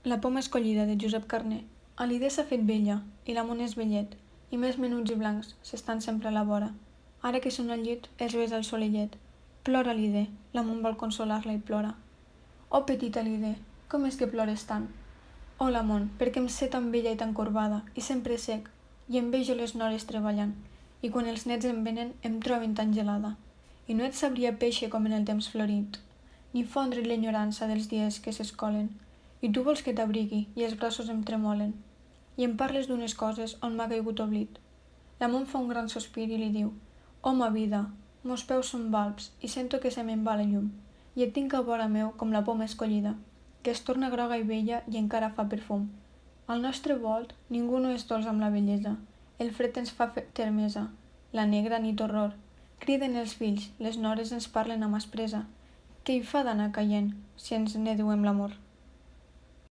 La poma escollida de Josep Carner. A l'idea s'ha fet vella, i l'amor és vellet, i més menuts i blancs s'estan sempre a la vora. Ara que són al llit, els ves al solellet. Plora l'idea, l'amor vol consolar-la i plora. Oh, petita l'idea, com és que plores tant? Oh, l'amor, perquè em sé tan vella i tan corbada, i sempre sec, i em vejo les nores treballant, i quan els nets em venen em troben tan gelada. I no et sabria peixe com en el temps florit, ni fondre l'enyorança dels dies que s'escolen. I tu vols que t'abrigui i els braços em tremolen. I em parles d'unes coses on m'ha caigut oblit. L'amor fa un gran sospir i li diu: oh, ma vida, mos peus són balbs i sento que se me'n va la llum. I et tinc a vora meu com la poma escollida, que es torna groga i vella i encara fa perfum. Al nostre volt ningú no és dolç amb la bellesa. El fred ens fa termesa. La negra nit horror. Criden els fills, les nores ens parlen amb aspresa. Què hi fa d'anar caient si ens n'eduem l'amor?